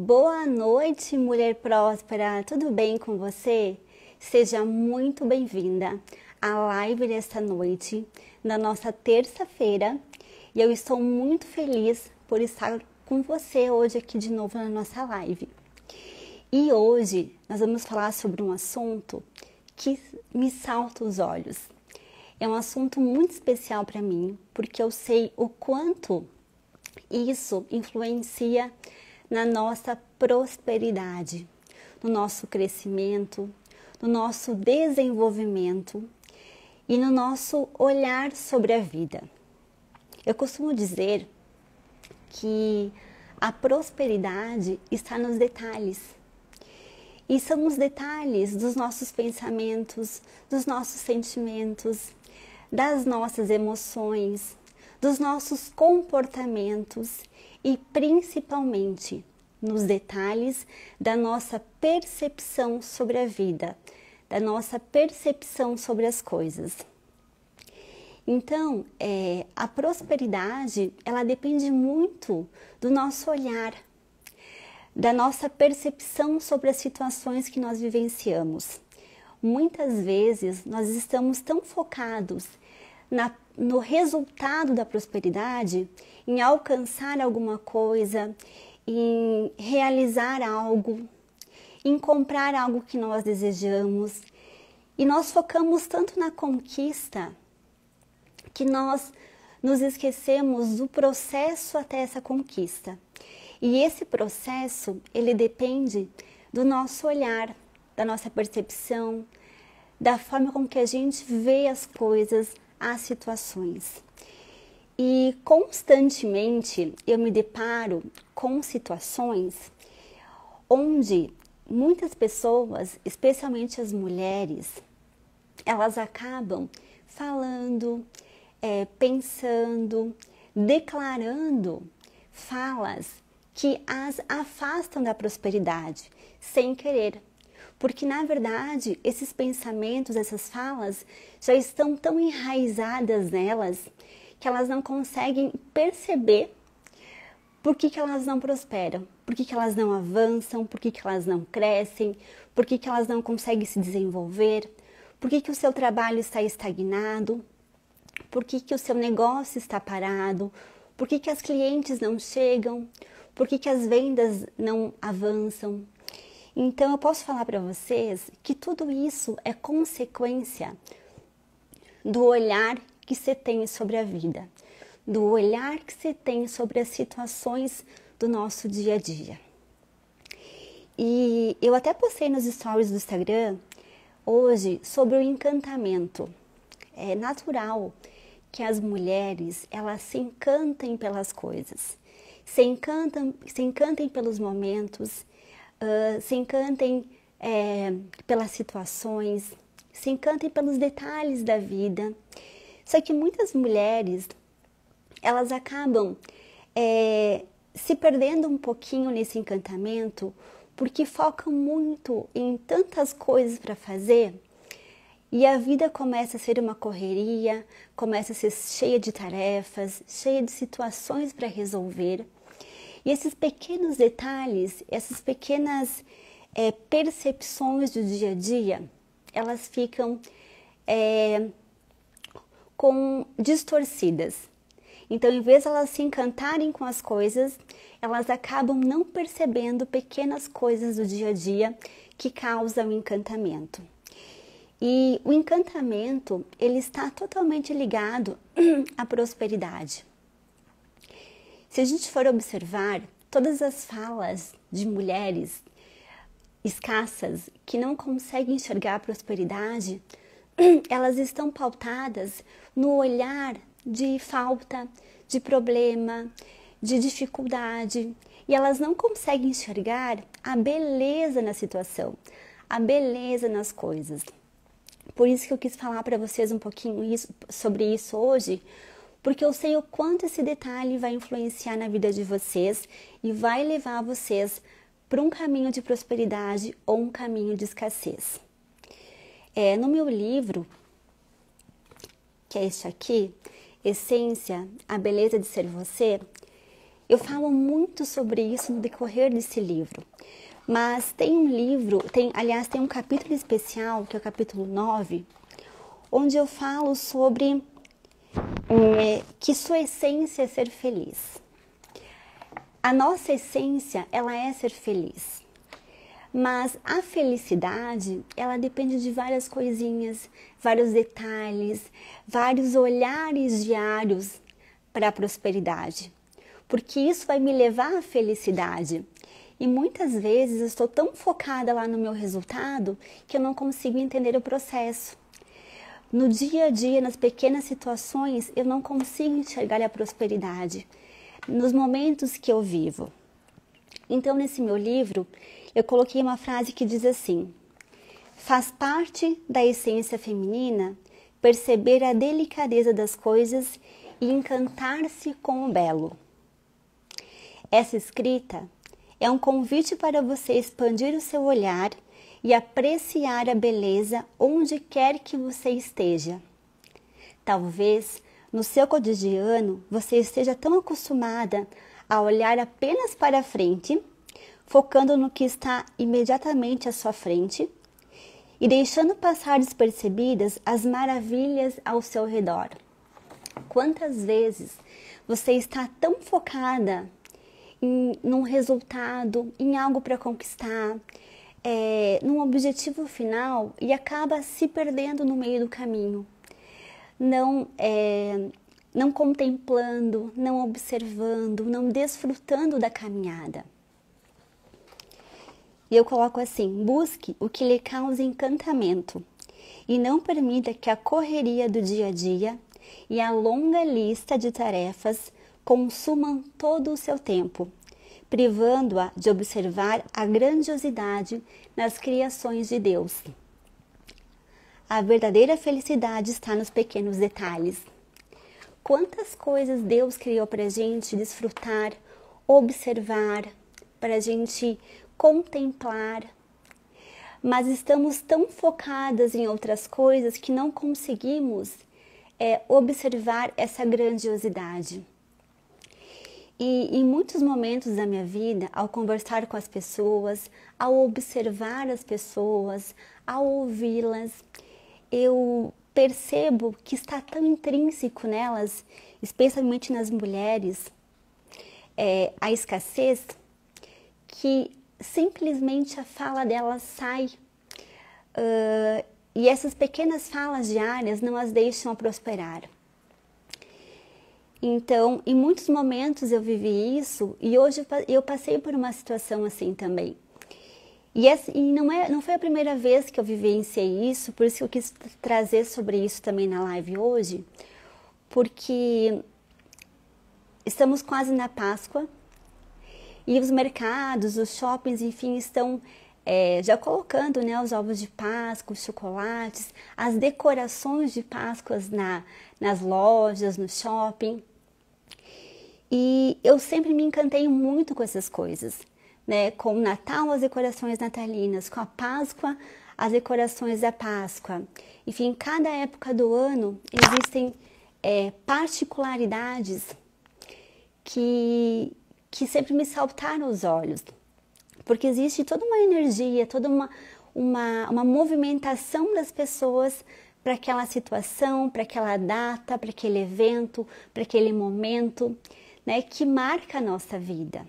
Boa noite, mulher próspera, tudo bem com você? Seja muito bem-vinda à live desta noite, na nossa terça-feira, e eu estou muito feliz por estar com você hoje aqui de novo na nossa live. E hoje nós vamos falar sobre um assunto que me salta os olhos. É um assunto muito especial para mim, porque eu sei o quanto isso influencia na nossa prosperidade, no nosso crescimento, no nosso desenvolvimento e no nosso olhar sobre a vida. Eu costumo dizer que a prosperidade está nos detalhes. E são os detalhes dos nossos pensamentos, dos nossos sentimentos, das nossas emoções, dos nossos comportamentos e principalmente nos detalhes da nossa percepção sobre a vida, da nossa percepção sobre as coisas. Então, a prosperidade, ela depende muito do nosso olhar, da nossa percepção sobre as situações que nós vivenciamos. Muitas vezes nós estamos tão focados no resultado da prosperidade, em alcançar alguma coisa, em realizar algo, em comprar algo que nós desejamos. E nós focamos tanto na conquista que nós nos esquecemos do processo até essa conquista. E esse processo, ele depende do nosso olhar, da nossa percepção, da forma com que a gente vê as coisas, as situações. E constantemente eu me deparo com situações onde muitas pessoas, especialmente as mulheres, elas acabam falando, pensando, declarando falas que as afastam da prosperidade, sem querer. Porque, na verdade, esses pensamentos, essas falas, já estão tão enraizadas nelas que elas não conseguem perceber por que elas não prosperam, por que elas não avançam, por que elas não crescem, por que elas não conseguem se desenvolver, por que o seu trabalho está estagnado, por que o seu negócio está parado, por que as clientes não chegam, por que as vendas não avançam. Então, eu posso falar para vocês que tudo isso é consequência do olhar que você tem sobre a vida, do olhar que você tem sobre as situações do nosso dia a dia. E eu até postei nos stories do Instagram hoje sobre o encantamento. É natural que as mulheres, elas se encantem pelas coisas, se encantem pelos momentos, se encantem pelas situações, se encantem pelos detalhes da vida. Só que muitas mulheres, elas acabam se perdendo um pouquinho nesse encantamento, porque focam muito em tantas coisas para fazer, e a vida começa a ser uma correria, começa a ser cheia de tarefas, cheia de situações para resolver. E esses pequenos detalhes, essas pequenas percepções do dia a dia, elas ficam distorcidas. Então, em vez de elas se encantarem com as coisas, elas acabam não percebendo pequenas coisas do dia a dia que causam encantamento. E o encantamento, ele está totalmente ligado à prosperidade. Se a gente for observar todas as falas de mulheres escassas que não conseguem enxergar a prosperidade, elas estão pautadas no olhar de falta, de problema, de dificuldade, e elas não conseguem enxergar a beleza na situação, a beleza nas coisas. Por isso que eu quis falar para vocês um pouquinho sobre isso hoje, porque eu sei o quanto esse detalhe vai influenciar na vida de vocês e vai levar vocês para um caminho de prosperidade ou um caminho de escassez. No meu livro, que é este aqui, Essência, a Beleza de Ser Você, Eu falo muito sobre isso no decorrer desse livro, mas tem um livro, aliás, tem um capítulo especial, que é o capítulo 9, onde eu falo sobre que sua essência é ser feliz. A nossa essência, ela é ser feliz. Mas a felicidade, ela depende de várias coisinhas, vários detalhes, vários olhares diários para a prosperidade. Porque isso vai me levar à felicidade. E muitas vezes eu estou tão focada lá no meu resultado que eu não consigo entender o processo. No dia a dia, nas pequenas situações, eu não consigo enxergar a prosperidade nos momentos que eu vivo. Então, nesse meu livro, eu coloquei uma frase que diz assim: faz parte da essência feminina perceber a delicadeza das coisas e encantar-se com o belo. Essa escrita é um convite para você expandir o seu olhar e apreciar a beleza onde quer que você esteja. Talvez no seu cotidiano você esteja tão acostumada a olhar apenas para frente, focando no que está imediatamente à sua frente e deixando passar despercebidas as maravilhas ao seu redor. Quantas vezes você está tão focada num resultado, em algo para conquistar, num objetivo final e acaba se perdendo no meio do caminho, não contemplando, não observando, não desfrutando da caminhada. E eu coloco assim: busque o que lhe cause encantamento e não permita que a correria do dia a dia e a longa lista de tarefas consumam todo o seu tempo, privando-a de observar a grandiosidade nas criações de Deus. A verdadeira felicidade está nos pequenos detalhes. Quantas coisas Deus criou para a gente desfrutar, observar, para a gente contemplar, mas estamos tão focadas em outras coisas que não conseguimos observar essa grandiosidade. E em muitos momentos da minha vida, ao conversar com as pessoas, ao observar as pessoas, ao ouvi-las, eu percebo que está tão intrínseco nelas, especialmente nas mulheres, a escassez, que simplesmente a fala delas sai. E essas pequenas falas diárias não as deixam a prosperar. Então, em muitos momentos eu vivi isso e hoje eu passei por uma situação assim também. E não foi a primeira vez que eu vivenciei isso, por isso que eu quis trazer sobre isso também na live hoje, porque estamos quase na Páscoa e os mercados, os shoppings, enfim, estão já colocando, né, os ovos de Páscoa, os chocolates, as decorações de Páscoas nas lojas, no shopping. E eu sempre me encantei muito com essas coisas, né? Com o Natal, as decorações natalinas, com a Páscoa, as decorações da Páscoa. Enfim, em cada época do ano existem particularidades que sempre me saltaram aos olhos, porque existe toda uma energia, toda uma movimentação das pessoas para aquela situação, para aquela data, para aquele evento, para aquele momento, né, que marca a nossa vida.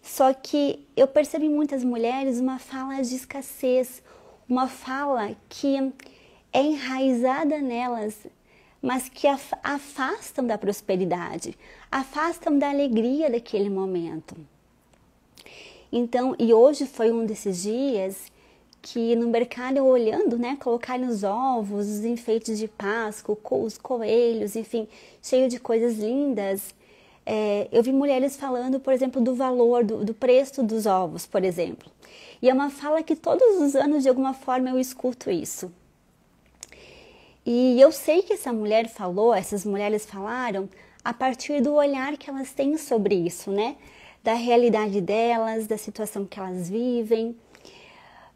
Só que eu percebo em muitas mulheres uma fala de escassez, uma fala que é enraizada nelas, mas que afastam da prosperidade, afastam da alegria daquele momento. Então, e hoje foi um desses dias que no mercado eu olhando, né, colocaram os ovos, os enfeites de Páscoa, os coelhos, enfim, cheio de coisas lindas. Eu vi mulheres falando, por exemplo, do valor, do preço dos ovos, por exemplo. E é uma fala que todos os anos, de alguma forma, eu escuto isso. E eu sei que essas mulheres falaram a partir do olhar que elas têm sobre isso, né? Da realidade delas, da situação que elas vivem.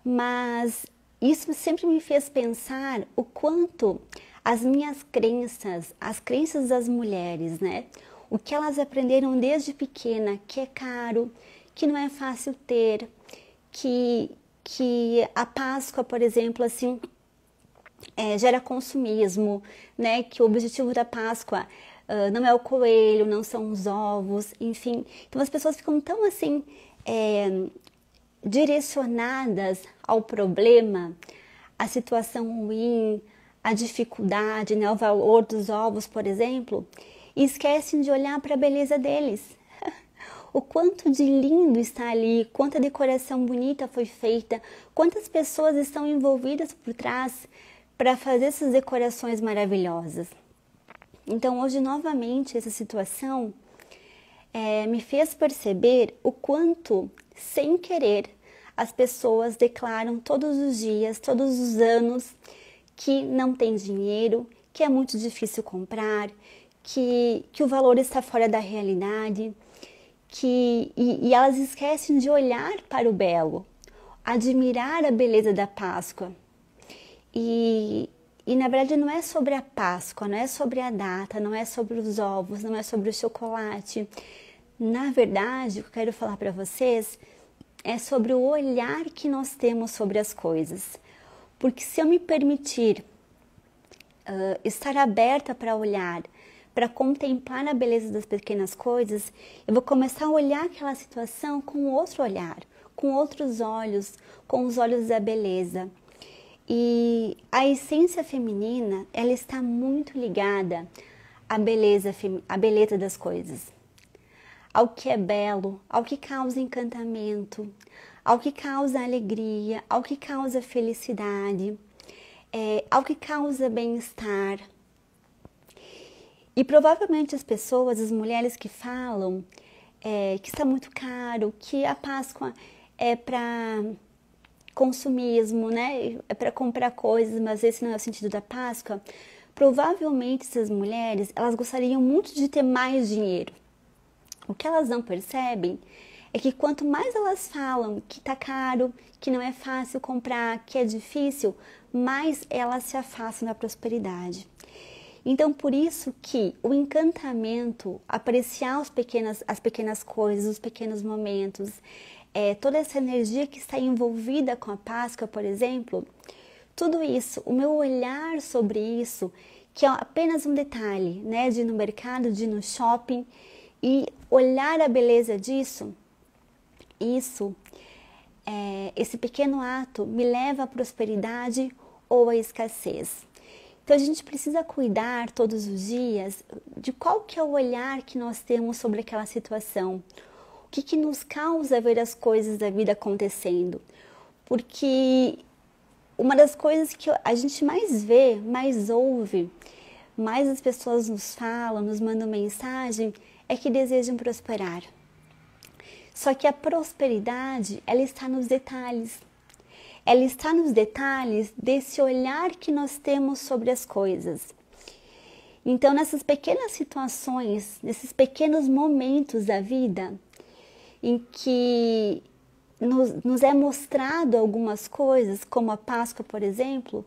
Mas isso sempre me fez pensar o quanto as minhas crenças, as crenças das mulheres, né? o que elas aprenderam desde pequena, que é caro, que não é fácil ter, que a Páscoa, por exemplo, assim, gera consumismo, né? Que o objetivo da Páscoa não é o coelho, não são os ovos, enfim. Então as pessoas ficam tão assim direcionadas ao problema, à situação ruim, à dificuldade, né? O valor dos ovos, por exemplo, e esquecem de olhar para a beleza deles. O quanto de lindo está ali, quanta decoração bonita foi feita, quantas pessoas estão envolvidas por trás para fazer essas decorações maravilhosas. Então, hoje, novamente, essa situação me fez perceber o quanto, sem querer, as pessoas declaram todos os dias, todos os anos, que não tem dinheiro, que é muito difícil comprar, que o valor está fora da realidade, e elas esquecem de olhar para o belo, admirar a beleza da Páscoa. E na verdade não é sobre a Páscoa, não é sobre a data, não é sobre os ovos, não é sobre o chocolate. Na verdade, o que eu quero falar para vocês é sobre o olhar que nós temos sobre as coisas. Porque se eu me permitir estar aberta para olhar, para contemplar a beleza das pequenas coisas, eu vou começar a olhar aquela situação com outro olhar, com outros olhos, com os olhos da beleza. E a essência feminina, ela está muito ligada à beleza das coisas, ao que é belo, ao que causa encantamento, ao que causa alegria, ao que causa felicidade, ao que causa bem-estar. E provavelmente as pessoas, as mulheres que falam que está muito caro, que a Páscoa é para consumismo, né? É para comprar coisas, mas esse não é o sentido da Páscoa. Provavelmente essas mulheres, elas gostariam muito de ter mais dinheiro. O que elas não percebem é que quanto mais elas falam que tá caro, que não é fácil comprar, que é difícil, mais elas se afastam da prosperidade. Então, por isso que o encantamento, apreciar as pequenas coisas, os pequenos momentos, toda essa energia que está envolvida com a Páscoa, por exemplo, tudo isso, o meu olhar sobre isso, que é apenas um detalhe, né, de ir no mercado, de ir no shopping e olhar a beleza disso, esse pequeno ato me leva à prosperidade ou à escassez. Então, a gente precisa cuidar todos os dias de qual que é o olhar que nós temos sobre aquela situação. O que nos causa ver as coisas da vida acontecendo. Porque uma das coisas que a gente mais vê, mais ouve, mais as pessoas nos falam, nos mandam mensagem, é que desejam prosperar. Só que a prosperidade, ela está nos detalhes. Ela está nos detalhes desse olhar que nós temos sobre as coisas. Então, nessas pequenas situações, nesses pequenos momentos da vida, em que nos é mostrado algumas coisas, como a Páscoa, por exemplo,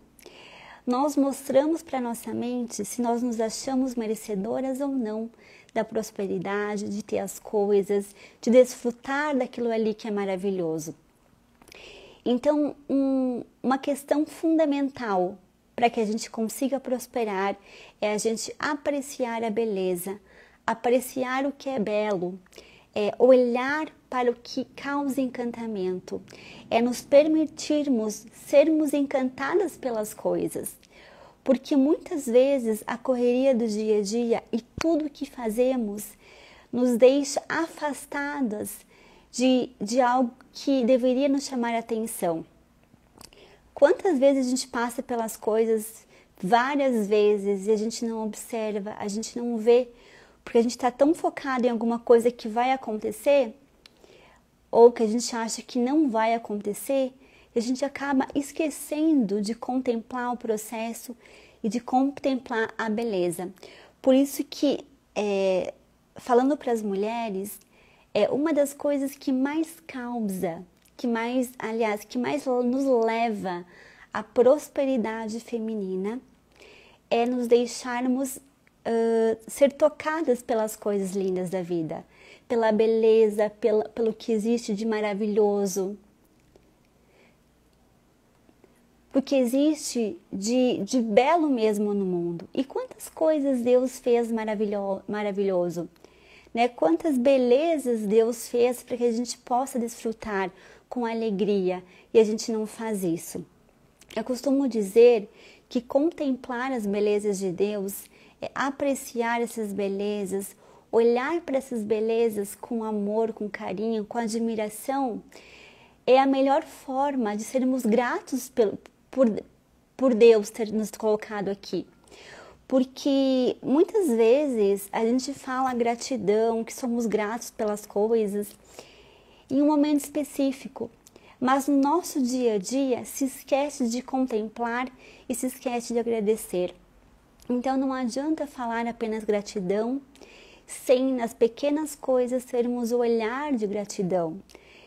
nós mostramos para nossa mente se nós nos achamos merecedoras ou não da prosperidade, de ter as coisas, de desfrutar daquilo ali que é maravilhoso. Então, uma questão fundamental para que a gente consiga prosperar é a gente apreciar a beleza, apreciar o que é belo, olhar para o que causa encantamento, nos permitirmos sermos encantadas pelas coisas. Porque muitas vezes a correria do dia a dia e tudo o que fazemos nos deixa afastadas de algo que deveria nos chamar a atenção. Quantas vezes a gente passa pelas coisas várias vezes e a gente não observa, a gente não vê, porque a gente está tão focado em alguma coisa que vai acontecer ou que a gente acha que não vai acontecer, e a gente acaba esquecendo de contemplar o processo e de contemplar a beleza. Por isso que, falando para as mulheres, uma das coisas que mais causa, que mais nos leva à prosperidade feminina é nos deixarmos ser tocadas pelas coisas lindas da vida, pela beleza, pelo que existe de maravilhoso, porque existe de belo mesmo no mundo. E quantas coisas Deus fez maravilhoso, né? Quantas belezas Deus fez para que a gente possa desfrutar com alegria, e a gente não faz isso. Eu costumo dizer que contemplar as belezas de Deus é apreciar essas belezas, olhar para essas belezas com amor, com carinho, com admiração, é a melhor forma de sermos gratos por Deus ter nos colocado aqui. Porque muitas vezes a gente fala gratidão, que somos gratos pelas coisas, em um momento específico, mas no nosso dia a dia se esquece de contemplar e se esquece de agradecer. Então não adianta falar apenas gratidão, sem nas pequenas coisas termos o olhar de gratidão.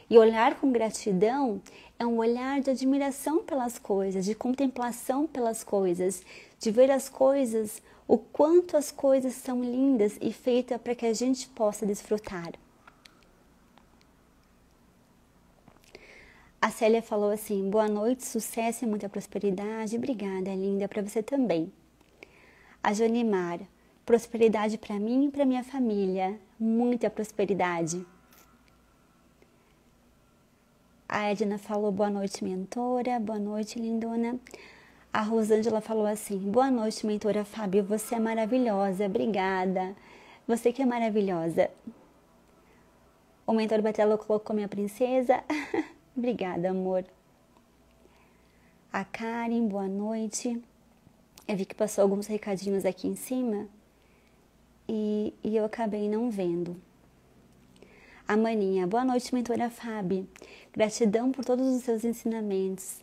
E olhar com gratidão é um olhar de admiração pelas coisas, de contemplação pelas coisas, de ver as coisas, o quanto as coisas são lindas e feitas para que a gente possa desfrutar. A Célia falou assim: boa noite, sucesso e muita prosperidade. Obrigada, linda, para você também. A Jonimar: prosperidade para mim e para minha família. Muita prosperidade. A Edna falou: boa noite, mentora. Boa noite, lindona. A Rosângela falou assim: boa noite, mentora Fábio. Você é maravilhosa. Obrigada. Você que é maravilhosa. O mentor Betelo colocou minha princesa. Obrigada, amor. A Karen: boa noite. Eu vi que passou alguns recadinhos aqui em cima e eu acabei não vendo. A Maninha: boa noite, mentora Fábio. Gratidão por todos os seus ensinamentos.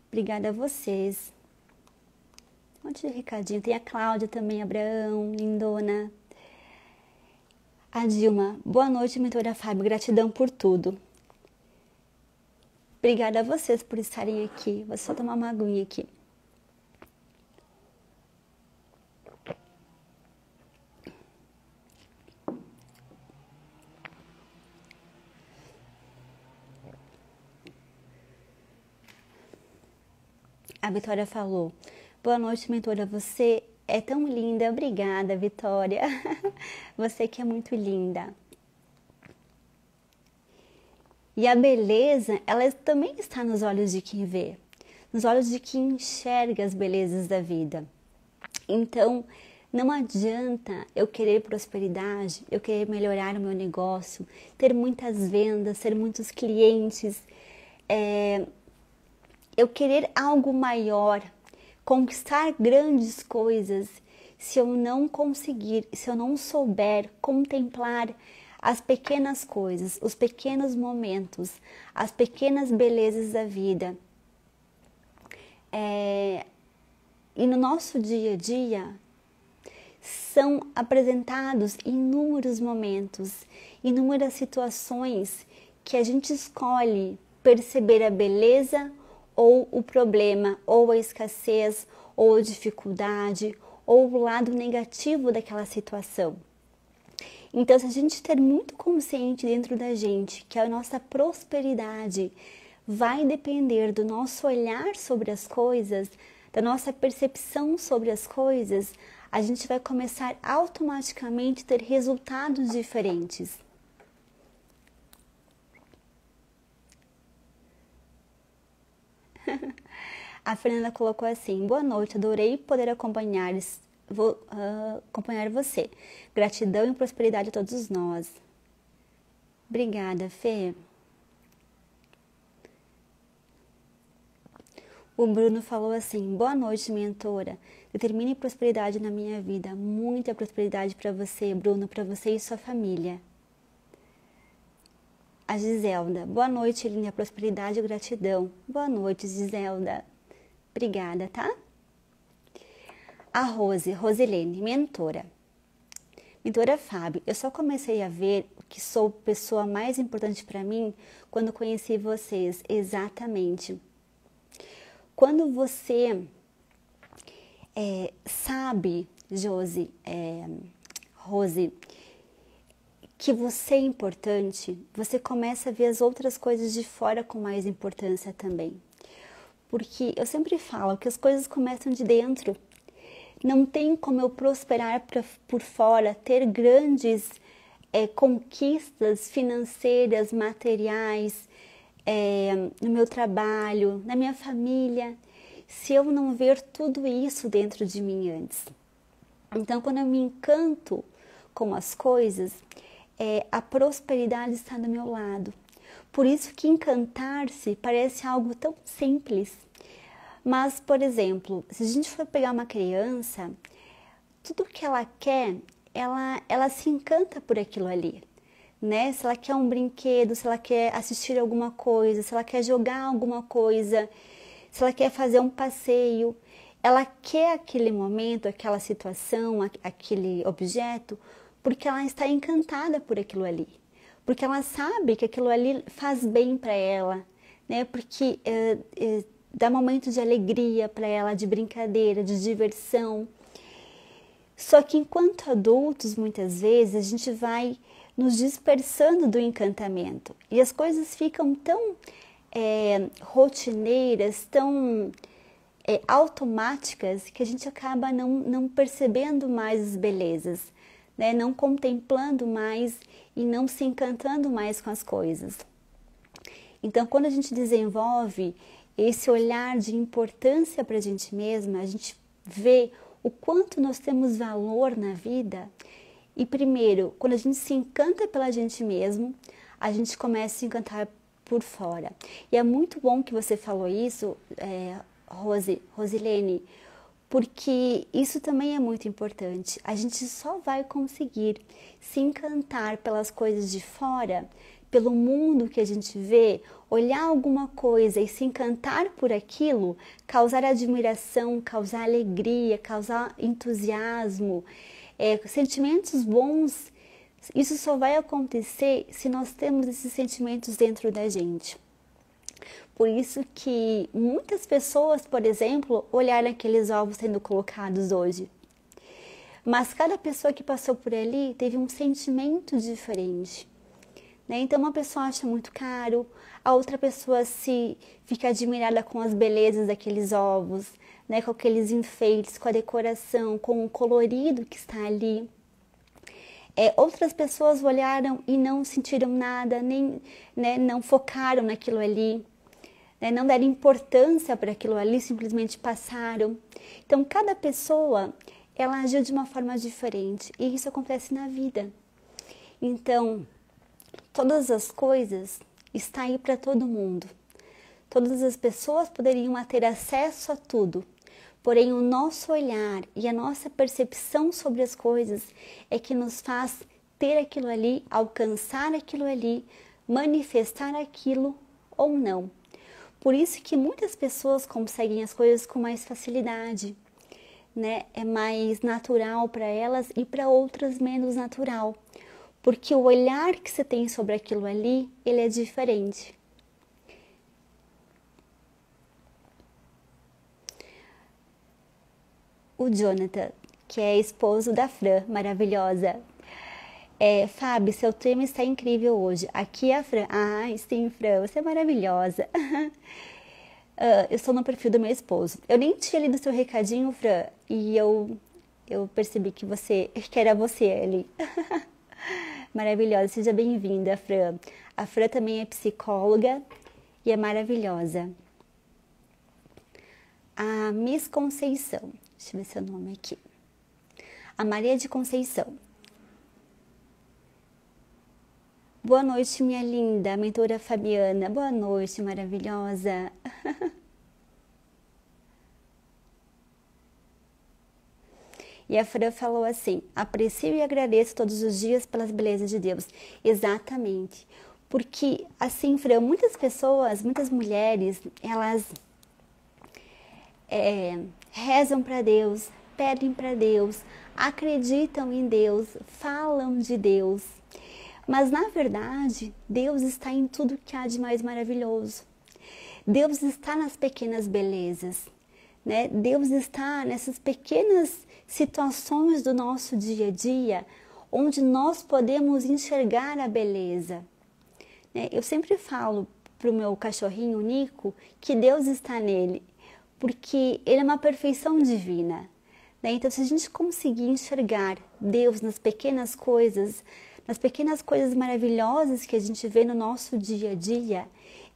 Obrigada a vocês. Um monte de recadinho. Tem a Cláudia também, Abraão, lindona. A Dilma: boa noite, mentora Fábio. Gratidão por tudo. Obrigada a vocês por estarem aqui. Vou só tomar uma aguinha aqui. A Vitória falou: boa noite, mentora. Você é tão linda. Obrigada, Vitória. Você que é muito linda. E a beleza, ela também está nos olhos de quem vê, nos olhos de quem enxerga as belezas da vida. Então, não adianta eu querer prosperidade, eu querer melhorar o meu negócio, ter muitas vendas, ter muitos clientes, eu querer algo maior, conquistar grandes coisas, se eu não conseguir, se eu não souber contemplar as pequenas coisas, os pequenos momentos, as pequenas belezas da vida. E no nosso dia a dia são apresentados inúmeros momentos, inúmeras situações que a gente escolhe perceber a beleza ou o problema, ou a escassez, ou a dificuldade, ou o lado negativo daquela situação. Então, se a gente ter muito consciente dentro da gente que a nossa prosperidade vai depender do nosso olhar sobre as coisas, da nossa percepção sobre as coisas, a gente vai começar automaticamente a ter resultados diferentes. A Fernanda colocou assim: boa noite, adorei poder acompanhar você. Gratidão e prosperidade a todos nós. Obrigada, Fê. O Bruno falou assim: boa noite, mentora. Determine prosperidade na minha vida. Muita prosperidade para você, Bruno, para você e sua família. A Giselda: boa noite, linda, prosperidade e gratidão. Boa noite, Giselda. Obrigada, tá? A Rosilene, mentora. Mentora Fábio, eu só comecei a ver que sou a pessoa mais importante para mim quando conheci vocês. Exatamente. Quando você sabe Rose, que você é importante, você começa a ver as outras coisas de fora com mais importância também. Porque eu sempre falo que as coisas começam de dentro. Não tem como eu prosperar por fora, ter grandes conquistas financeiras, materiais, no meu trabalho, na minha família, se eu não ver tudo isso dentro de mim antes. Então, quando eu me encanto com as coisas, a prosperidade está do meu lado. Por isso que encantar-se parece algo tão simples. Mas, por exemplo, se a gente for pegar uma criança, tudo que ela quer, ela se encanta por aquilo ali, né? Se ela quer um brinquedo, se ela quer assistir alguma coisa, se ela quer jogar alguma coisa, se ela quer fazer um passeio, ela quer aquele momento, aquela situação, aquele objeto, porque ela está encantada por aquilo ali, porque ela sabe que aquilo ali faz bem para ela, né? Porque dá momento de alegria para ela, de brincadeira, de diversão. Só que enquanto adultos, muitas vezes, a gente vai nos dispersando do encantamento e as coisas ficam tão rotineiras, tão automáticas, que a gente acaba não percebendo mais as belezas, né? Não contemplando mais e não se encantando mais com as coisas. Então, quando a gente desenvolve esse olhar de importância para a gente mesma, a gente vê o quanto nós temos valor na vida. E primeiro, quando a gente se encanta pela gente mesmo, a gente começa a se encantar por fora. E é muito bom que você falou isso, Rosilene, porque isso também é muito importante. A gente só vai conseguir se encantar pelas coisas de fora, pelo mundo que a gente vê, olhar alguma coisa e se encantar por aquilo, causar admiração, causar alegria, causar entusiasmo, sentimentos bons. Isso só vai acontecer se nós temos esses sentimentos dentro da gente. Por isso que muitas pessoas, por exemplo, olharam aqueles ovos sendo colocados hoje. Mas cada pessoa que passou por ali teve um sentimento diferente, né? Então uma pessoa acha muito caro, a outra pessoa fica admirada com as belezas daqueles ovos, né? Com aqueles enfeites, com a decoração, com o colorido que está ali. Outras pessoas olharam e não sentiram nada, nem, né, não focaram naquilo ali, né, não deram importância para aquilo ali, simplesmente passaram. Então, cada pessoa, ela agiu de uma forma diferente e isso acontece na vida. Então, todas as coisas estão aí para todo mundo. Todas as pessoas poderiam ter acesso a tudo. Porém, o nosso olhar e a nossa percepção sobre as coisas é que nos faz ter aquilo ali, alcançar aquilo ali, manifestar aquilo ou não. Por isso que muitas pessoas conseguem as coisas com mais facilidade, né? É mais natural para elas e para outras menos natural. Porque o olhar que você tem sobre aquilo ali, ele é diferente. O Jonathan, que é esposo da Fran, maravilhosa. Fábio, seu tema está incrível hoje. Aqui é a Fran. Ai, sim, Fran, você é maravilhosa. Eu estou no perfil do meu esposo. Eu nem tinha lido seu recadinho, Fran, e eu percebi que era você ali. Maravilhosa, seja bem-vinda, Fran. A Fran também é psicóloga e é maravilhosa. A Miss Conceição. Deixa eu ver seu nome aqui. A Maria de Conceição. Boa noite, minha linda, mentora Fabiana. Boa noite, maravilhosa. E a Fran falou assim: aprecio e agradeço todos os dias pelas belezas de Deus. Exatamente. Porque, assim, Fran, muitas pessoas, muitas mulheres, elas rezam para Deus, pedem para Deus, acreditam em Deus, falam de Deus. Mas, na verdade, Deus está em tudo que há de mais maravilhoso. Deus está nas pequenas belezas, né? Deus está nessas pequenas situações do nosso dia a dia, onde nós podemos enxergar a beleza, né? Eu sempre falo para o meu cachorrinho Nico que Deus está nele, porque ele é uma perfeição divina, né? Então, se a gente conseguir enxergar Deus nas pequenas coisas maravilhosas que a gente vê no nosso dia a dia,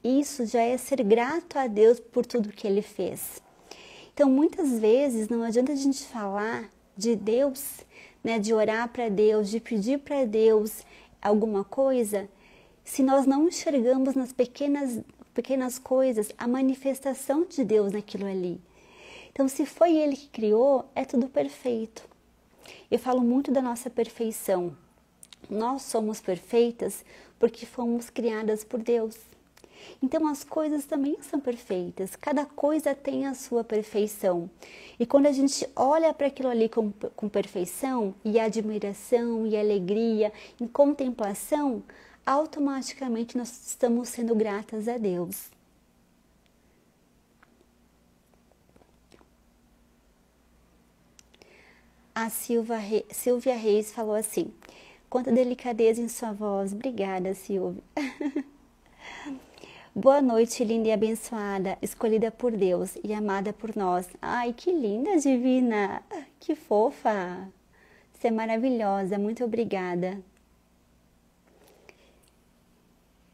isso já é ser grato a Deus por tudo que Ele fez. Então, muitas vezes, não adianta a gente falar de Deus, né, de orar para Deus, de pedir para Deus alguma coisa, se nós não enxergamos nas pequenas coisas a manifestação de Deus naquilo ali. Então, se foi Ele que criou, é tudo perfeito. Eu falo muito da nossa perfeição. Nós somos perfeitas porque fomos criadas por Deus. Então, as coisas também são perfeitas. Cada coisa tem a sua perfeição. E quando a gente olha para aquilo ali com perfeição, e admiração, e alegria, em contemplação, automaticamente nós estamos sendo gratas a Deus. A Silvia Reis falou assim: quanta delicadeza em sua voz. Obrigada, Silvia. Boa noite, linda e abençoada, escolhida por Deus e amada por nós. Ai, que linda, divina, que fofa. Você é maravilhosa, muito obrigada.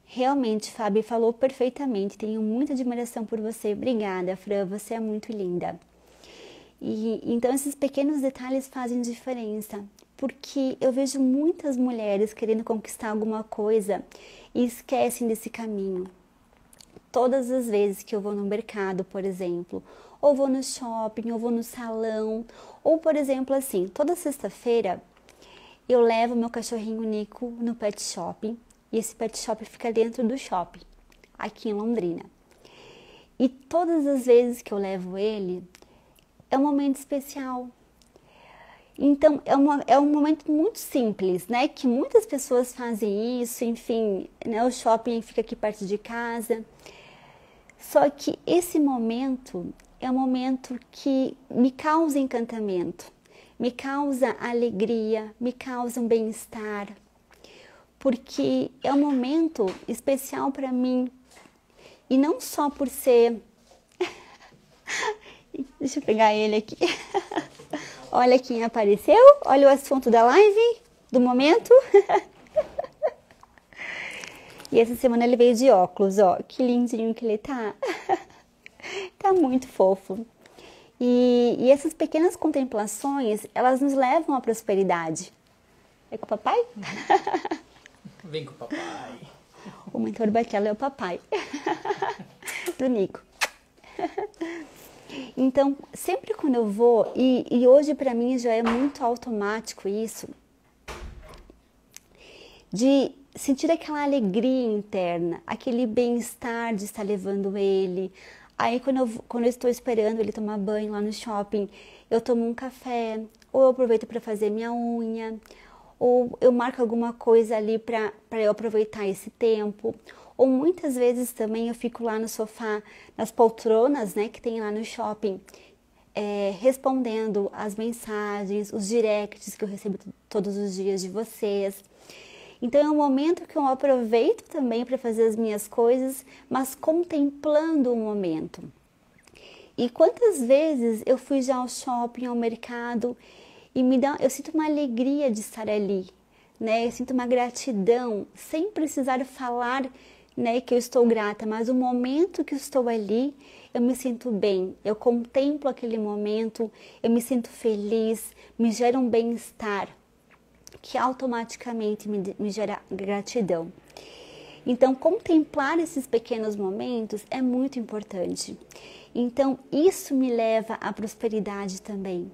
Realmente, Fábio falou perfeitamente, tenho muita admiração por você. Obrigada, Fran, você é muito linda. E então esses pequenos detalhes fazem diferença, porque eu vejo muitas mulheres querendo conquistar alguma coisa e esquecem desse caminho. Todas as vezes que eu vou no mercado, por exemplo, ou vou no shopping, ou vou no salão, ou por exemplo assim, toda sexta-feira eu levo meu cachorrinho Nico no pet shopping, e esse pet shopping fica dentro do shopping, aqui em Londrina. E todas as vezes que eu levo ele, é um momento especial. Então, é um momento muito simples, né? Que muitas pessoas fazem isso, enfim, né? O shopping fica aqui perto de casa. Só que esse momento é um momento que me causa encantamento, me causa alegria, me causa um bem-estar, porque é um momento especial para mim. E não só por ser... Deixa eu pegar ele aqui. Olha quem apareceu, olha o assunto da live, do momento. E essa semana ele veio de óculos, ó, que lindinho que ele tá. Tá muito fofo. E essas pequenas contemplações, elas nos levam à prosperidade. É com o papai? Vem com o papai. O mentor Batella é o papai. Do Nico. Então, sempre quando eu vou, e hoje para mim já é muito automático isso, de sentir aquela alegria interna, aquele bem-estar de estar levando ele. Aí quando eu estou esperando ele tomar banho lá no shopping, eu tomo um café, ou eu aproveito para fazer minha unha, ou eu marco alguma coisa ali para eu aproveitar esse tempo. Ou muitas vezes também eu fico lá no sofá, nas poltronas, né, que tem lá no shopping, respondendo as mensagens, os directs que eu recebo todos os dias de vocês. Então é um momento que eu aproveito também para fazer as minhas coisas, mas contemplando o momento. E quantas vezes eu fui já ao shopping, ao mercado, e eu sinto uma alegria de estar ali, né? Eu sinto uma gratidão, sem precisar falar, né, que eu estou grata, mas o momento que eu estou ali, eu me sinto bem, eu contemplo aquele momento, eu me sinto feliz, me gera um bem-estar, que automaticamente me gera gratidão. Então, contemplar esses pequenos momentos é muito importante. Então, isso me leva à prosperidade também.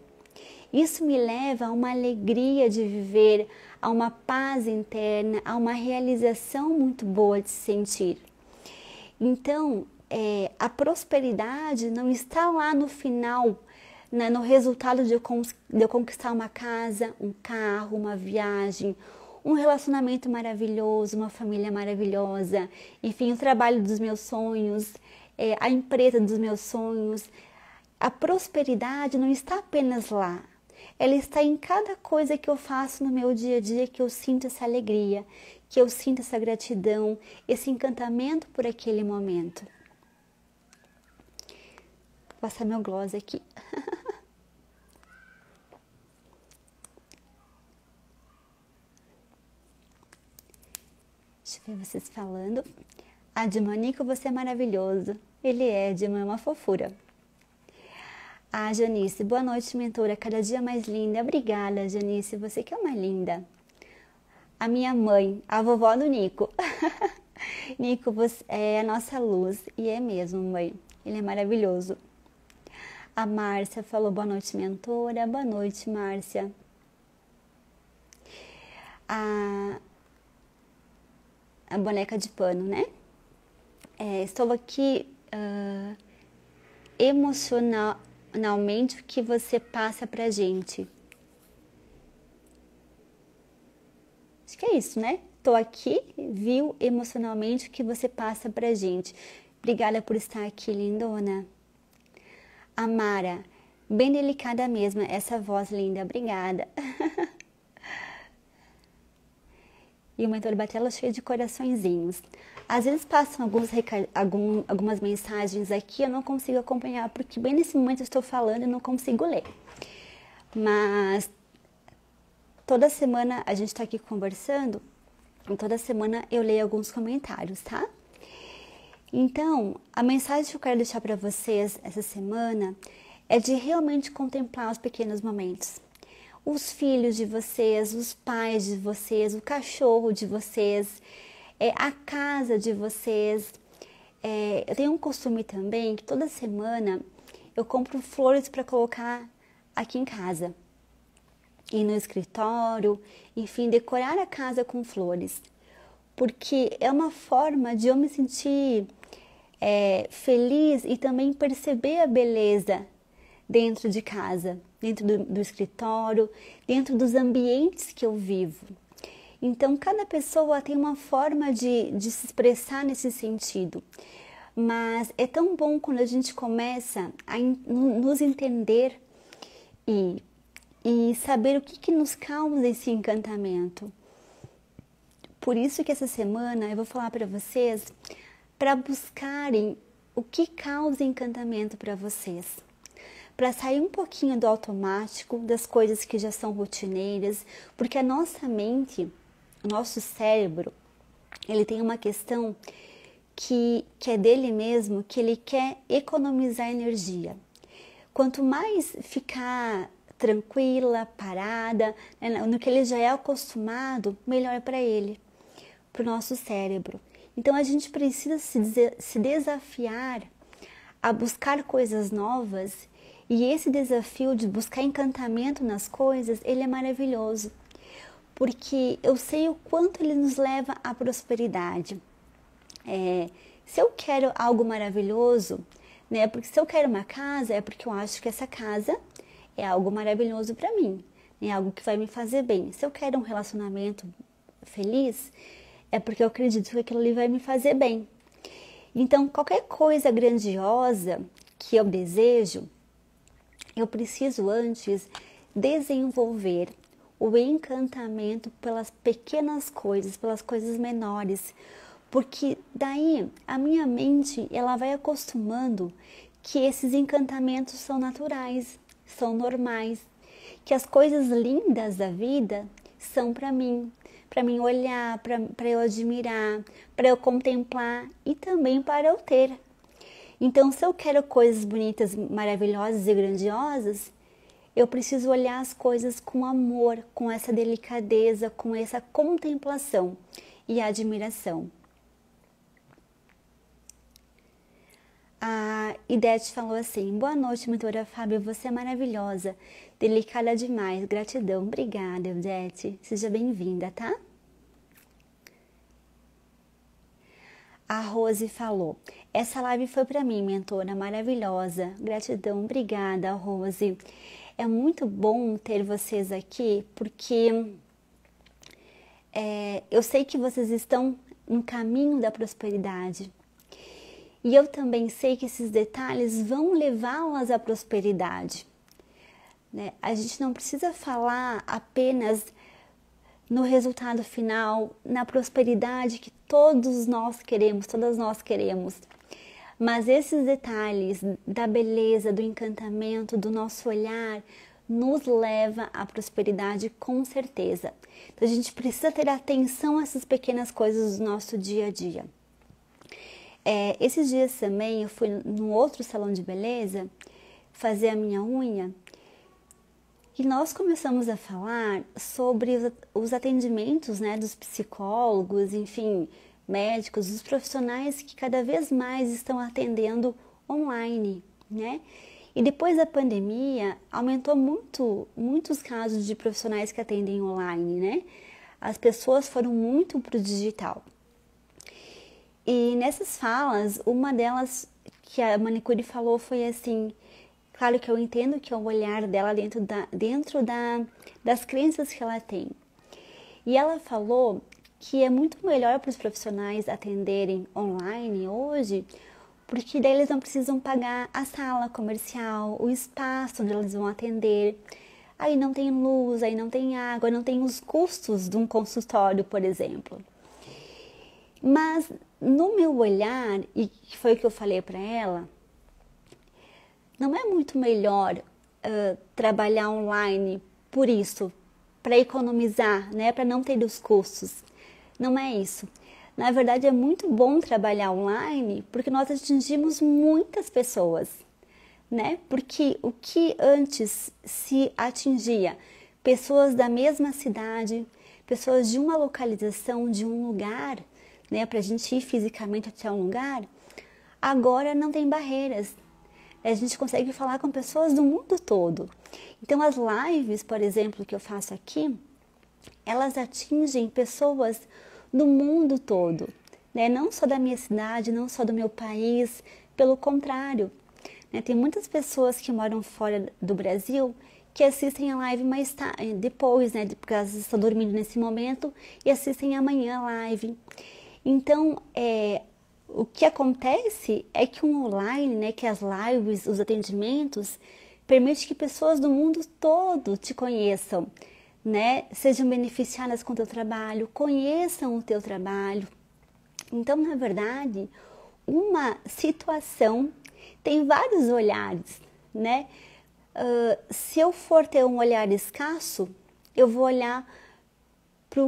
Isso me leva a uma alegria de viver, a uma paz interna, a uma realização muito boa de se sentir. Então, a prosperidade não está lá no final, né, no resultado de eu conquistar uma casa, um carro, uma viagem, um relacionamento maravilhoso, uma família maravilhosa, enfim, o trabalho dos meus sonhos, a empresa dos meus sonhos. A prosperidade não está apenas lá. Ela está em cada coisa que eu faço no meu dia a dia, que eu sinto essa alegria, que eu sinto essa gratidão, esse encantamento por aquele momento. Vou passar meu gloss aqui. Deixa eu ver vocês falando. Admanico, você é maravilhoso. Ele é, Edman, é uma fofura. Ah, Janice, boa noite, mentora. Cada dia mais linda. Obrigada, Janice. Você que é uma linda. A minha mãe, a vovó do Nico. Nico, você é a nossa luz. E é mesmo, mãe. Ele é maravilhoso. A Márcia falou boa noite, mentora. Boa noite, Márcia. A boneca de pano, né? Estou aqui emocionalmente o que você passa pra gente. Acho que é isso, né? Estou aqui, viu emocionalmente o que você passa pra gente. Obrigada por estar aqui, lindona. Amara, bem delicada mesmo, essa voz linda, obrigada. E o mentor Batela cheio de coraçõezinhos. Às vezes passam algumas mensagens aqui, eu não consigo acompanhar, porque bem nesse momento eu estou falando e não consigo ler. Mas toda semana a gente está aqui conversando, e toda semana eu leio alguns comentários, tá? Então, a mensagem que eu quero deixar para vocês essa semana é de realmente contemplar os pequenos momentos. Os filhos de vocês, os pais de vocês, o cachorro de vocês, a casa de vocês. Eu tenho um costume também que toda semana eu compro flores para colocar aqui em casa e no escritório, enfim, decorar a casa com flores, porque é uma forma de eu me sentir feliz e também perceber a beleza dentro de casa, dentro do escritório, dentro dos ambientes que eu vivo. Então, cada pessoa tem uma forma de se expressar nesse sentido. Mas é tão bom quando a gente começa a nos entender e saber o que nos causa esse encantamento. Por isso que essa semana eu vou falar para vocês para buscarem o que causa encantamento para vocês. Para sair um pouquinho do automático, das coisas que já são rotineiras, porque a nossa mente, o nosso cérebro, ele tem uma questão que é dele mesmo, que ele quer economizar energia. Quanto mais ficar tranquila, parada, no que ele já é acostumado, melhor para ele, para o nosso cérebro. Então a gente precisa se desafiar a buscar coisas novas. E esse desafio de buscar encantamento nas coisas, ele é maravilhoso, porque eu sei o quanto ele nos leva à prosperidade. Se eu quero algo maravilhoso, né, porque se eu quero uma casa, é porque eu acho que essa casa é algo maravilhoso para mim, é algo que vai me fazer bem. Se eu quero um relacionamento feliz, é porque eu acredito que aquilo ali vai me fazer bem. Então, qualquer coisa grandiosa que eu desejo, eu preciso antes desenvolver o encantamento pelas pequenas coisas, pelas coisas menores, porque daí a minha mente ela vai acostumando que esses encantamentos são naturais, são normais, que as coisas lindas da vida são para mim olhar, para eu admirar, para eu contemplar e também para eu ter. Então, se eu quero coisas bonitas, maravilhosas e grandiosas, eu preciso olhar as coisas com amor, com essa delicadeza, com essa contemplação e admiração. A Idete falou assim: boa noite, mentora Fábio, você é maravilhosa, delicada demais, gratidão. Obrigada, Idete, seja bem-vinda, tá? A Rose falou: essa live foi para mim, mentora, maravilhosa. Gratidão, obrigada, Rose. É muito bom ter vocês aqui, porque eu sei que vocês estão no caminho da prosperidade. E eu também sei que esses detalhes vão levá-las à prosperidade, né? A gente não precisa falar apenas no resultado final, na prosperidade que todas nós queremos. Mas esses detalhes da beleza, do encantamento, do nosso olhar, nos leva à prosperidade com certeza. Então a gente precisa ter atenção a essas pequenas coisas do nosso dia a dia. Esses dias também eu fui num outro salão de beleza fazer a minha unha e nós começamos a falar sobre os atendimentos, né, dos psicólogos, enfim, médicos, os profissionais que cada vez mais estão atendendo online, né? E depois da pandemia, aumentou muitos casos de profissionais que atendem online, né? As pessoas foram muito para o digital. E nessas falas, uma delas que a manicure falou foi assim, claro que eu entendo que é o olhar dela dentro das crenças que ela tem. E ela falou que é muito melhor para os profissionais atenderem online hoje, porque daí eles não precisam pagar a sala comercial, o espaço onde eles vão atender. Aí não tem luz, aí não tem água, não tem os custos de um consultório, por exemplo. Mas no meu olhar, e foi o que eu falei para ela, não é muito melhor trabalhar online por isso, para economizar, né, para não ter os custos. Não é isso. Na verdade, é muito bom trabalhar online porque nós atingimos muitas pessoas, né? Porque o que antes se atingia pessoas da mesma cidade, pessoas de uma localização, de um lugar, né, para a gente ir fisicamente até um lugar, agora não tem barreiras. A gente consegue falar com pessoas do mundo todo. Então, as lives, por exemplo, que eu faço aqui, elas atingem pessoas do mundo todo, né? Não só da minha cidade, não só do meu país, pelo contrário, né? Tem muitas pessoas que moram fora do Brasil que assistem a live mais depois, né? Porque elas estão dormindo nesse momento e assistem amanhã a live. Então, o que acontece é que o online, né? Que as lives, os atendimentos, permite que pessoas do mundo todo te conheçam, né? Sejam beneficiadas com o teu trabalho, conheçam o teu trabalho. Então, na verdade, uma situação tem vários olhares, né? Se eu for ter um olhar escasso, eu vou olhar para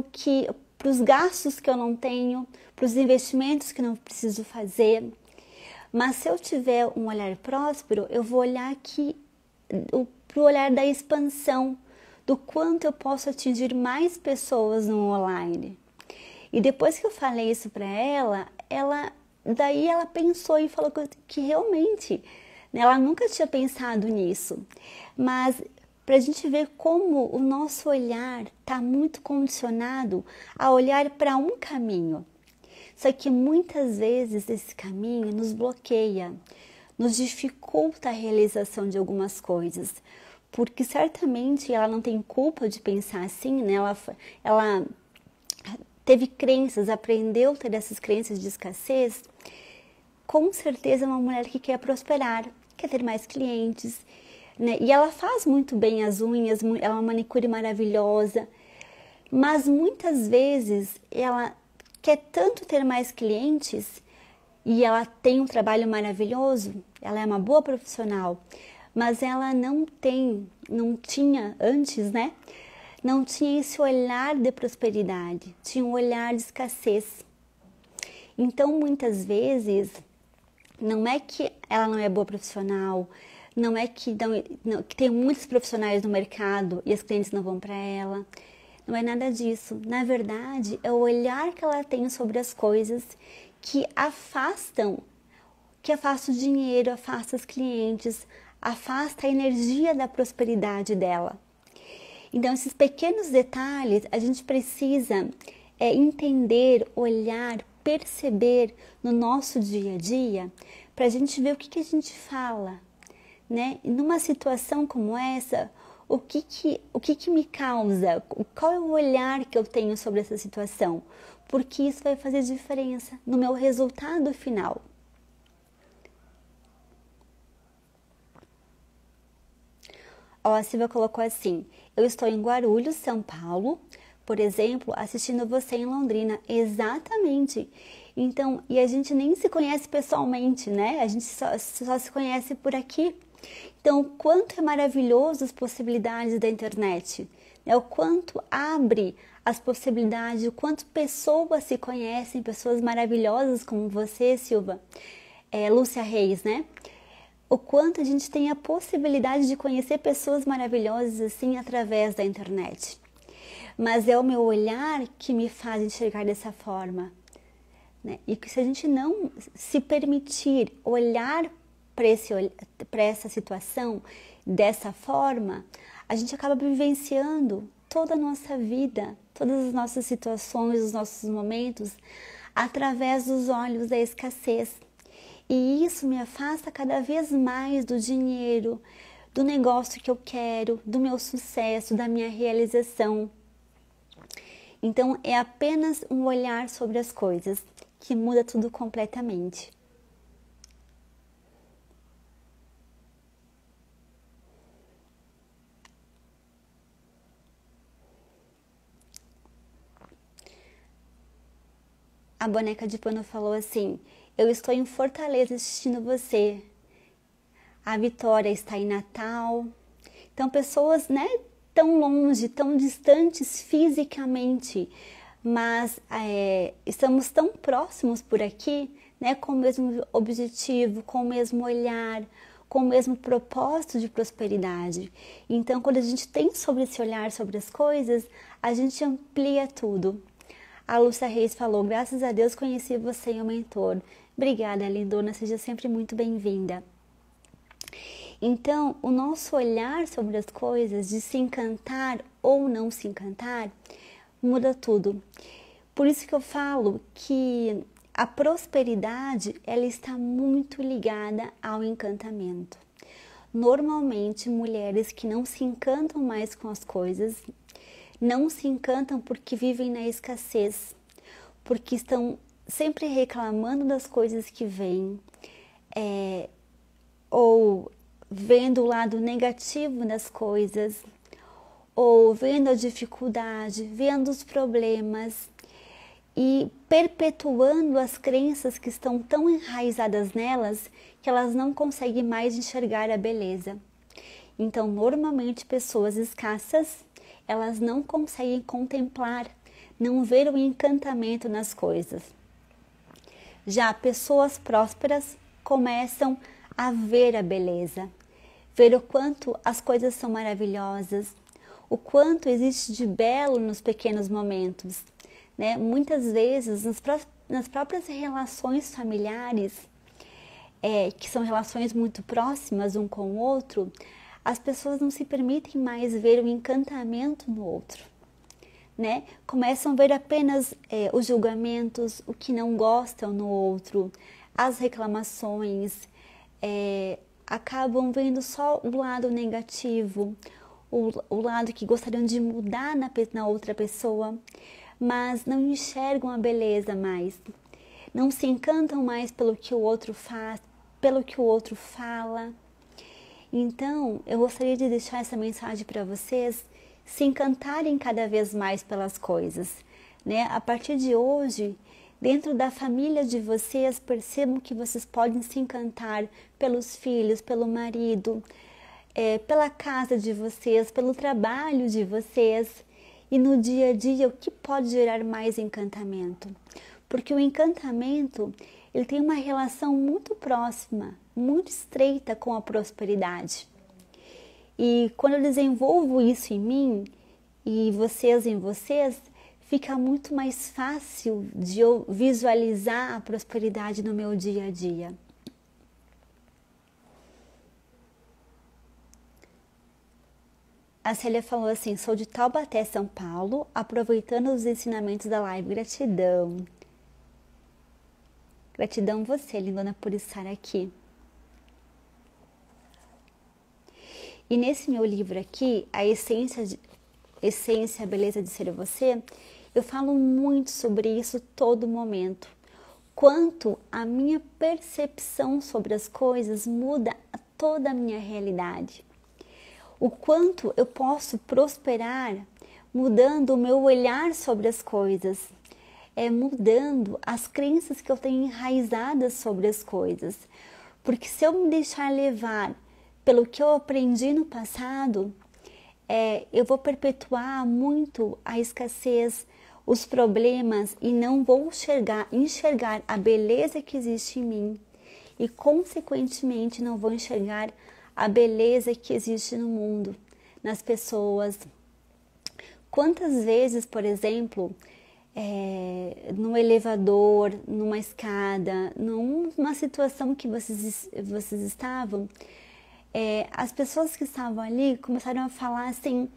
os gastos que eu não tenho, para os investimentos que não preciso fazer. Mas se eu tiver um olhar próspero, eu vou olhar para o olhar da expansão, do quanto eu posso atingir mais pessoas no online. E depois que eu falei isso para ela, daí ela pensou e falou que realmente, né, ela nunca tinha pensado nisso. Mas para a gente ver como o nosso olhar está muito condicionado a olhar para um caminho. Só que muitas vezes esse caminho nos bloqueia, nos dificulta a realização de algumas coisas. Porque certamente ela não tem culpa de pensar assim, né? Ela teve crenças, aprendeu a ter essas crenças de escassez. Com certeza é uma mulher que quer prosperar, quer ter mais clientes, né? E ela faz muito bem as unhas, ela é uma manicure maravilhosa. Mas muitas vezes ela quer tanto ter mais clientes e ela tem um trabalho maravilhoso, ela é uma boa profissional, mas ela não tinha antes, né? Não tinha esse olhar de prosperidade, tinha um olhar de escassez. Então, muitas vezes, não é que ela não é boa profissional, não é que tem muitos profissionais no mercado e as clientes não vão para ela. Não é nada disso. Na verdade, é o olhar que ela tem sobre as coisas que afasta o dinheiro, afasta os clientes, afasta a energia da prosperidade dela. Então, esses pequenos detalhes a gente precisa entender, olhar, perceber no nosso dia a dia para a gente ver o que a gente fala, né? E numa situação como essa, o que me causa, qual é o olhar que eu tenho sobre essa situação, porque isso vai fazer diferença no meu resultado final. Ó, a Silvia colocou assim: eu estou em Guarulhos, São Paulo, por exemplo, assistindo você em Londrina. Exatamente. Então, e a gente nem se conhece pessoalmente, né? A gente só se conhece por aqui. Então, o quanto é maravilhoso as possibilidades da internet, né? O quanto abre as possibilidades, o quanto pessoas se conhecem, pessoas maravilhosas como você, Silva, Lúcia Reis, né? O quanto a gente tem a possibilidade de conhecer pessoas maravilhosas assim através da internet. Mas é o meu olhar que me faz enxergar dessa forma, né? E que se a gente não se permitir olhar para essa situação dessa forma, a gente acaba vivenciando toda a nossa vida, todas as nossas situações, os nossos momentos, através dos olhos da escassez. E isso me afasta cada vez mais do dinheiro, do negócio que eu quero, do meu sucesso, da minha realização. Então, é apenas um olhar sobre as coisas que muda tudo completamente. A boneca de pano falou assim: eu estou em Fortaleza assistindo você. A Vitória está em Natal. Então, pessoas, né, tão longe, tão distantes fisicamente, mas estamos tão próximos por aqui, né, com o mesmo objetivo, com o mesmo olhar, com o mesmo propósito de prosperidade. Então, quando a gente tem sobre esse olhar sobre as coisas, a gente amplia tudo. A Lúcia Reis falou: graças a Deus conheci você e o mentor. Obrigada, lindona, seja sempre muito bem-vinda. Então, o nosso olhar sobre as coisas, de se encantar ou não se encantar, muda tudo. Por isso que eu falo que a prosperidade, ela está muito ligada ao encantamento. Normalmente, mulheres que não se encantam mais com as coisas, não se encantam porque vivem na escassez, porque estão sempre reclamando das coisas que vêm, ou vendo o lado negativo das coisas, ou vendo a dificuldade, vendo os problemas e perpetuando as crenças que estão tão enraizadas nelas que elas não conseguem mais enxergar a beleza. Então, normalmente, pessoas escassas, elas não conseguem contemplar, não ver o encantamento nas coisas. Já pessoas prósperas começam a ver a beleza, ver o quanto as coisas são maravilhosas, o quanto existe de belo nos pequenos momentos, né? Muitas vezes, nas próprias relações familiares, que são relações muito próximas um com o outro, as pessoas não se permitem mais ver o encantamento no outro, né? Começam a ver apenas os julgamentos, o que não gostam no outro, as reclamações, acabam vendo só o lado negativo, o lado que gostariam de mudar na outra pessoa, mas não enxergam a beleza mais, não se encantam mais pelo que o outro faz, pelo que o outro fala. Então, eu gostaria de deixar essa mensagem para vocês se encantarem cada vez mais pelas coisas, né? A partir de hoje, dentro da família de vocês, percebam que vocês podem se encantar pelos filhos, pelo marido, pela casa de vocês, pelo trabalho de vocês e no dia a dia o que pode gerar mais encantamento. Porque o encantamento, ele tem uma relação muito próxima, muito estreita com a prosperidade. E quando eu desenvolvo isso em mim e vocês em vocês, fica muito mais fácil de eu visualizar a prosperidade no meu dia a dia. A Célia falou assim: sou de Taubaté, São Paulo, aproveitando os ensinamentos da live. Gratidão. Gratidão você, lindona, por estar aqui. E nesse meu livro aqui, a essência, a beleza de ser você, eu falo muito sobre isso todo momento. Quanto a minha percepção sobre as coisas muda toda a minha realidade. o quanto eu posso prosperar mudando o meu olhar sobre as coisas, mudando as crenças que eu tenho enraizadas sobre as coisas. Porque se eu me deixar levar pelo que eu aprendi no passado, eu vou perpetuar muito a escassez, os problemas e não vou enxergar a beleza que existe em mim e, consequentemente, não vou enxergar a beleza que existe no mundo, nas pessoas. Quantas vezes, por exemplo, no elevador, numa escada, numa situação que vocês estavam, as pessoas que estavam ali começaram a falar assim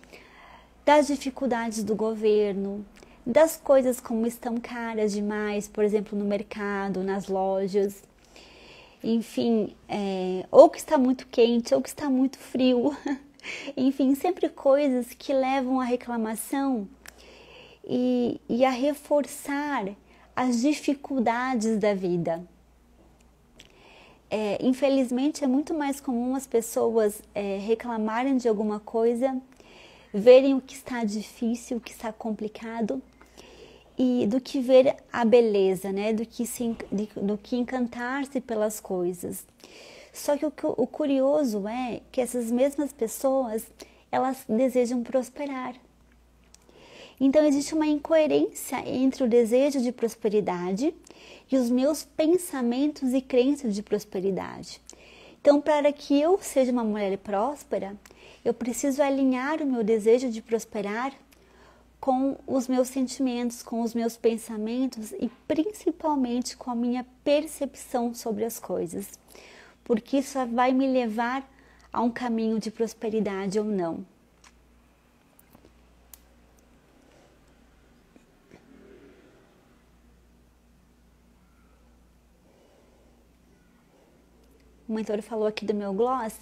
das dificuldades do governo, das coisas como estão caras demais, por exemplo, no mercado, nas lojas, enfim, ou que está muito quente, ou que está muito frio, enfim, sempre coisas que levam à reclamação e a reforçar as dificuldades da vida. Infelizmente, é muito mais comum as pessoas reclamarem de alguma coisa, verem o que está difícil, o que está complicado, e do que ver a beleza, né? do que encantar-se pelas coisas. Só que o curioso é que essas mesmas pessoas, elas desejam prosperar. Então, existe uma incoerência entre o desejo de prosperidade e os meus pensamentos e crenças de prosperidade. Então, para que eu seja uma mulher próspera, eu preciso alinhar o meu desejo de prosperar com os meus sentimentos, com os meus pensamentos e principalmente com a minha percepção sobre as coisas, porque isso vai me levar a um caminho de prosperidade ou não. O mentor falou aqui do meu gloss,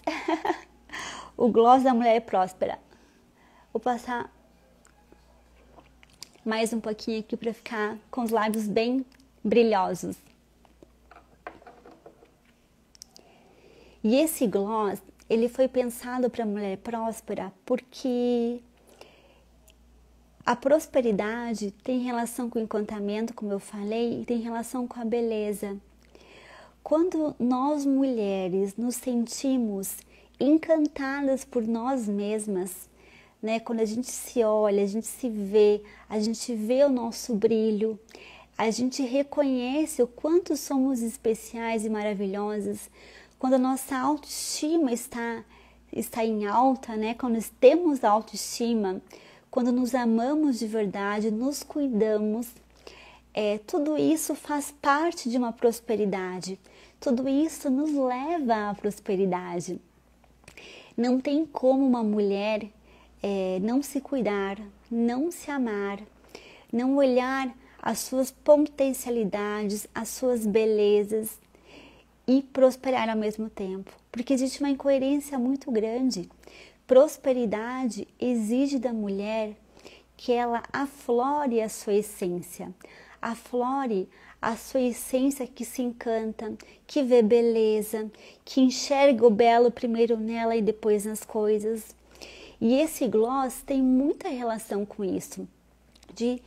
o gloss da mulher próspera. Vou passar mais um pouquinho aqui para ficar com os lábios bem brilhosos. E esse gloss, ele foi pensado para a mulher próspera porque a prosperidade tem relação com o encantamento, como eu falei, e tem relação com a beleza. Quando nós mulheres nos sentimos encantadas por nós mesmas, né? Quando a gente se olha, a gente se vê, a gente vê o nosso brilho, a gente reconhece o quanto somos especiais e maravilhosas, quando a nossa autoestima está em alta, né? Quando temos autoestima, quando nos amamos de verdade, nos cuidamos, tudo isso faz parte de uma prosperidade, tudo isso nos leva à prosperidade. Não tem como uma mulher não se cuidar, não se amar, não olhar as suas potencialidades, as suas belezas e prosperar ao mesmo tempo, porque existe uma incoerência muito grande. Prosperidade exige da mulher que ela aflore a sua essência, aflore a sua essência que se encanta, que vê beleza, que enxerga o belo primeiro nela e depois nas coisas. E esse gloss tem muita relação com isso, de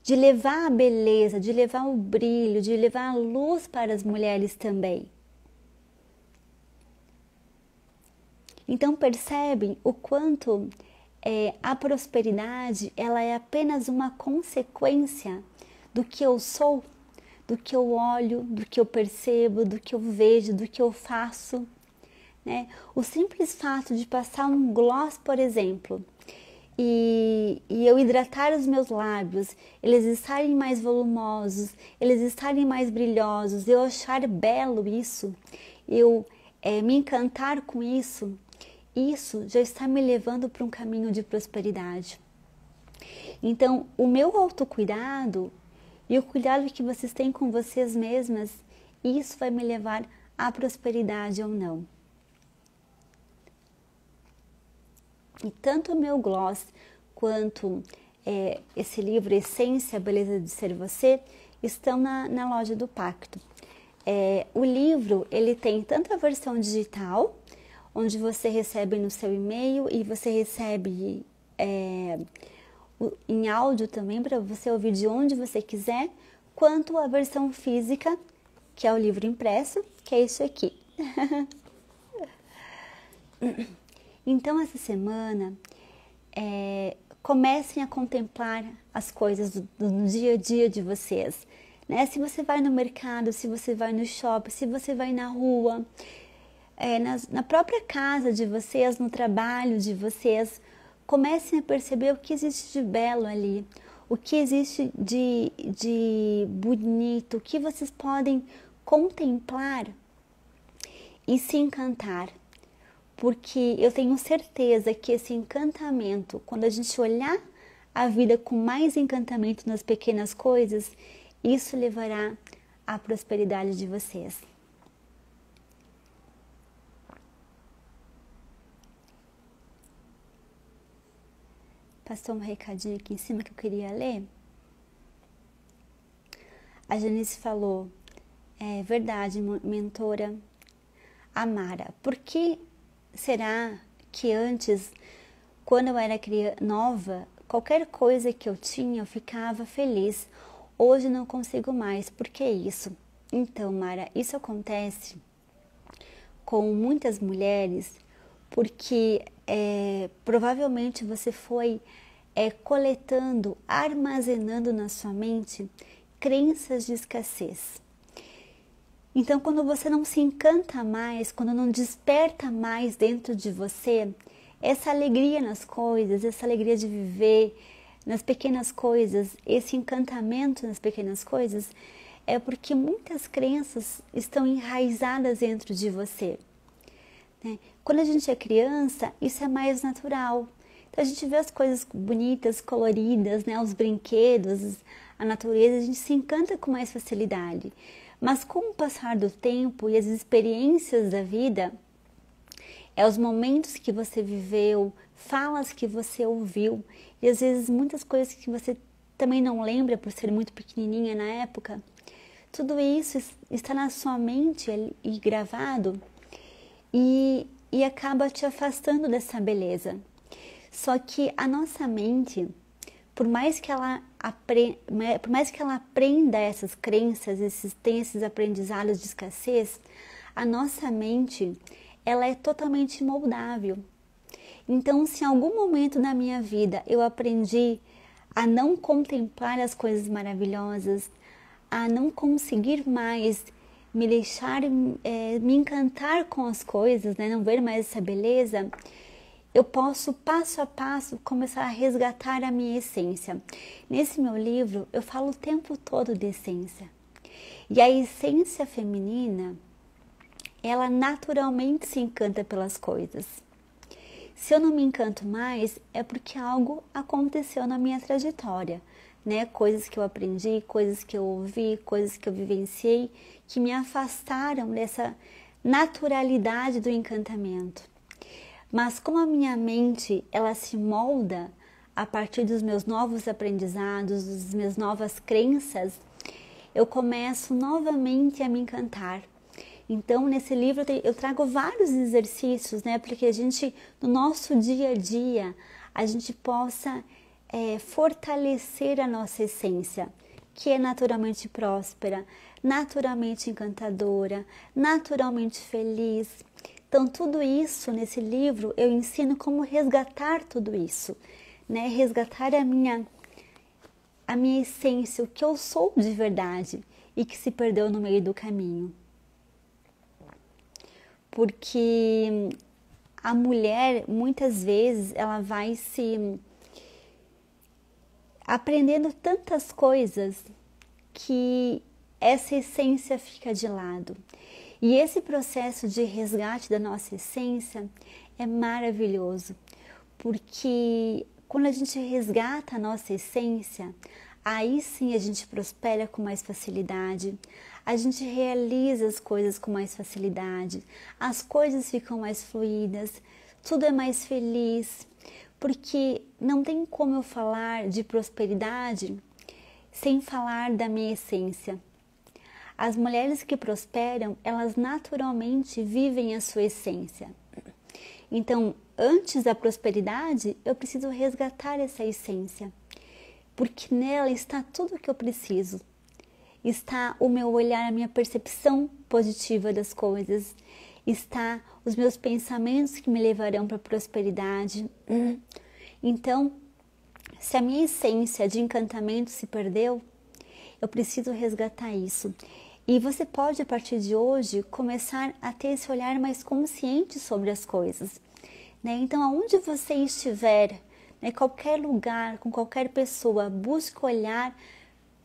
levar a beleza, de levar o brilho, de levar a luz para as mulheres também. Então percebem o quanto a prosperidade ela é apenas uma consequência do que eu sou, do que eu olho, do que eu percebo, do que eu vejo, do que eu faço. Né? O simples fato de passar um gloss, por exemplo, e eu hidratar os meus lábios, eles estarem mais volumosos, eles estarem mais brilhosos, eu achar belo isso, eu me encantar com isso, isso já está me levando para um caminho de prosperidade. Então, o meu autocuidado e o cuidado que vocês têm com vocês mesmas, isso vai me levar à prosperidade ou não. E tanto o meu gloss quanto esse livro Essência, a Beleza de Ser Você, estão na loja do Pacto. O livro ele tem tanto a versão digital, onde você recebe no seu e-mail e você recebe em áudio também para você ouvir de onde você quiser, quanto a versão física, que é o livro impresso, que é isso aqui. Então, essa semana, comecem a contemplar as coisas do dia a dia de vocês, né? Se você vai no mercado, se você vai no shopping, se você vai na rua, na própria casa de vocês, no trabalho de vocês, comecem a perceber o que existe de belo ali, o que existe de bonito, o que vocês podem contemplar e se encantar. Porque eu tenho certeza que esse encantamento, quando a gente olhar a vida com mais encantamento nas pequenas coisas, isso levará à prosperidade de vocês. Passou um recadinho aqui em cima que eu queria ler. A Janice falou, é verdade, mentora Amara, por que será que antes, quando eu era nova, qualquer coisa que eu tinha, eu ficava feliz? Hoje não consigo mais, por que isso? Então, Mara, isso acontece com muitas mulheres porque provavelmente você foi coletando, armazenando na sua mente crenças de escassez. Então, quando você não se encanta mais, quando não desperta mais dentro de você essa alegria nas coisas, essa alegria de viver nas pequenas coisas, esse encantamento nas pequenas coisas, é porque muitas crenças estão enraizadas dentro de você, né? Quando a gente é criança, isso é mais natural. Então, a gente vê as coisas bonitas, coloridas, né? Os brinquedos, a natureza, a gente se encanta com mais facilidade. Mas com o passar do tempo e as experiências da vida, os momentos que você viveu, falas que você ouviu, e às vezes muitas coisas que você também não lembra por ser muito pequenininha na época, tudo isso está na sua mente e gravado e acaba te afastando dessa beleza. Só que a nossa mente, por mais que ela aprenda essas crenças, tenha esses aprendizados de escassez, a nossa mente, ela é totalmente moldável. Então, se em algum momento da minha vida eu aprendi a não contemplar as coisas maravilhosas, a não conseguir mais me deixar, me encantar com as coisas, né? Não ver mais essa beleza, eu posso, passo a passo, começar a resgatar a minha essência. Nesse meu livro, eu falo o tempo todo de essência. E a essência feminina, ela naturalmente se encanta pelas coisas. Se eu não me encanto mais, é porque algo aconteceu na minha trajetória, né? Coisas que eu aprendi, coisas que eu ouvi, coisas que eu vivenciei, que me afastaram dessa naturalidade do encantamento. Mas como a minha mente, ela se molda a partir dos meus novos aprendizados, das minhas novas crenças, eu começo novamente a me encantar. Então, nesse livro eu trago vários exercícios, né, para que a gente, no nosso dia a dia, a gente possa fortalecer a nossa essência, que é naturalmente próspera, naturalmente encantadora, naturalmente feliz. Então, tudo isso nesse livro eu ensino como resgatar tudo isso, né? Resgatar a minha essência, o que eu sou de verdade e que se perdeu no meio do caminho. Porque a mulher, muitas vezes, ela vai se aprendendo tantas coisas que essa essência fica de lado. E esse processo de resgate da nossa essência é maravilhoso, porque quando a gente resgata a nossa essência, aí sim a gente prospera com mais facilidade, a gente realiza as coisas com mais facilidade, as coisas ficam mais fluídas, tudo é mais feliz, porque não tem como eu falar de prosperidade sem falar da minha essência. As mulheres que prosperam, elas naturalmente vivem a sua essência. Então, antes da prosperidade, eu preciso resgatar essa essência, porque nela está tudo o que eu preciso. Está o meu olhar, a minha percepção positiva das coisas, está os meus pensamentos que me levarão para a prosperidade. Então, se a minha essência de encantamento se perdeu, eu preciso resgatar isso. E você pode, a partir de hoje, começar a ter esse olhar mais consciente sobre as coisas, né? Então, aonde você estiver, né, qualquer lugar, com qualquer pessoa, busque olhar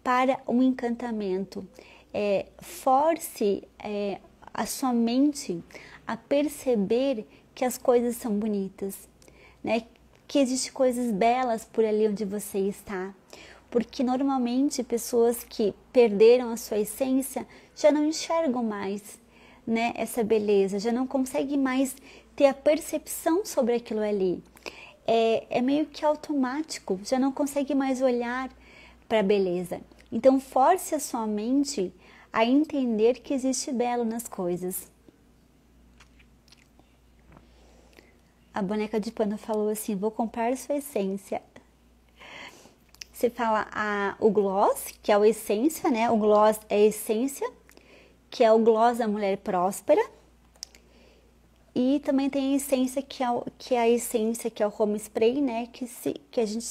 para um encantamento. Force a sua mente a perceber que as coisas são bonitas, né? Que existem coisas belas por ali onde você está. Porque normalmente pessoas que perderam a sua essência já não enxergam mais, né, essa beleza, já não conseguem mais ter a percepção sobre aquilo ali. É meio que automático, já não consegue mais olhar para a beleza. Então force a sua mente a entender que existe belo nas coisas. A boneca de pano falou assim: vou comprar sua essência. Você fala o gloss, que é a essência, né? O gloss é a essência, que é o gloss da mulher próspera. E também tem a essência, que é a essência, que é o home spray, né? Que a gente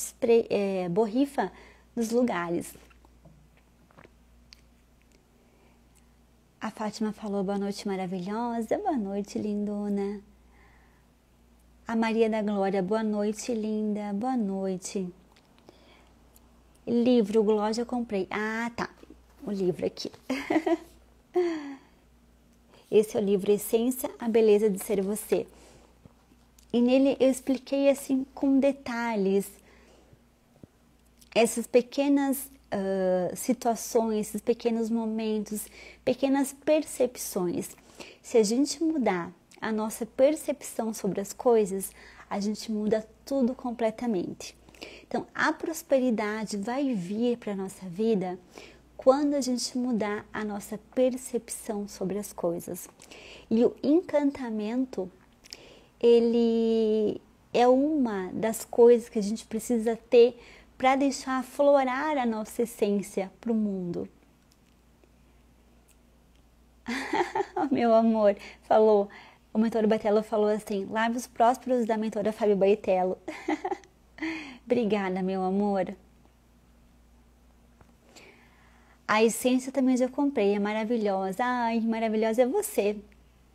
borrifa nos lugares. A Fátima falou: boa noite, maravilhosa. Boa noite, lindona. A Maria da Glória: boa noite, linda. Boa noite. Livro, o gloss eu comprei. Ah, tá. O livro aqui. Esse é o livro Essência, a Beleza de Ser Você. E nele eu expliquei assim com detalhes essas pequenas situações, esses pequenos momentos, pequenas percepções. Se a gente mudar a nossa percepção sobre as coisas, a gente muda tudo completamente. Então, a prosperidade vai vir para a nossa vida quando a gente mudar a nossa percepção sobre as coisas. E o encantamento, ele é uma das coisas que a gente precisa ter para deixar aflorar a nossa essência para o mundo. Meu amor, falou, o mentor Baitello falou assim: lábios prósperos da mentora Fábio Baitello. Obrigada, meu amor. A essência também já comprei, é maravilhosa. Ai, maravilhosa é você.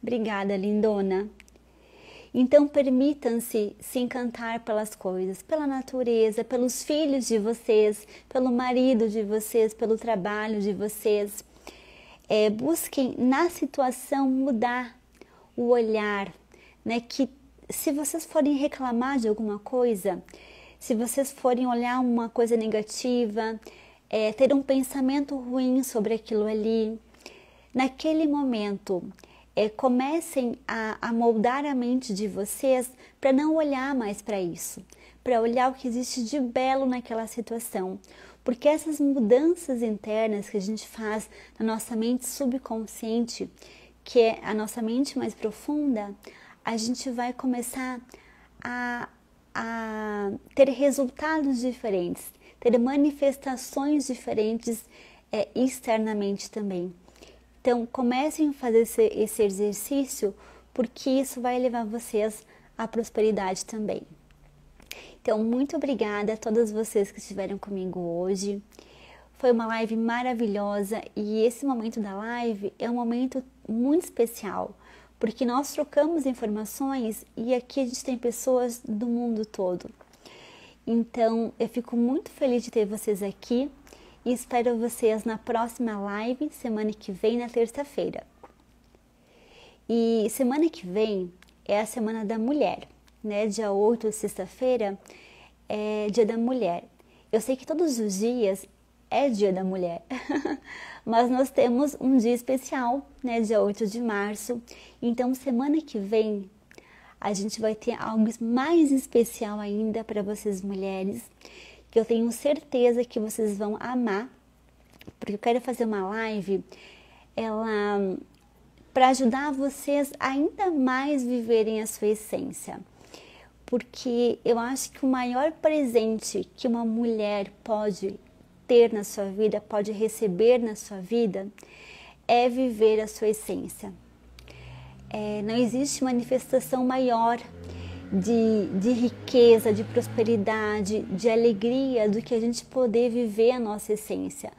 Obrigada, lindona. Então, permitam-se se encantar pelas coisas, pela natureza, pelos filhos de vocês, pelo marido de vocês, pelo trabalho de vocês. Busquem na situação mudar o olhar, né? Que se vocês forem reclamar de alguma coisa, se vocês forem olhar uma coisa negativa, ter um pensamento ruim sobre aquilo ali, naquele momento, comecem a moldar a mente de vocês para não olhar mais para isso, para olhar o que existe de belo naquela situação. Porque essas mudanças internas que a gente faz na nossa mente subconsciente, que é a nossa mente mais profunda, a gente vai começar a ter resultados diferentes, ter manifestações diferentes externamente também. Então, comecem a fazer esse exercício, porque isso vai levar vocês à prosperidade também. Então, muito obrigada a todas vocês que estiveram comigo hoje. Foi uma live maravilhosa e esse momento da live é um momento muito especial, porque nós trocamos informações e aqui a gente tem pessoas do mundo todo. Então, eu fico muito feliz de ter vocês aqui e espero vocês na próxima live, semana que vem, na terça-feira. E semana que vem é a Semana da Mulher, né? Dia 8, sexta-feira, é Dia da Mulher. Eu sei que todos os dias é Dia da Mulher, mas nós temos um dia especial, né? Dia 8 de março. Então, semana que vem, a gente vai ter algo mais especial ainda para vocês mulheres, que eu tenho certeza que vocês vão amar, porque eu quero fazer uma live, ela para ajudar vocês ainda mais viverem a sua essência. Porque eu acho que o maior presente que uma mulher pode ter na sua vida, pode receber na sua vida, é viver a sua essência. Não existe manifestação maior de riqueza, de prosperidade, de alegria do que a gente poder viver a nossa essência.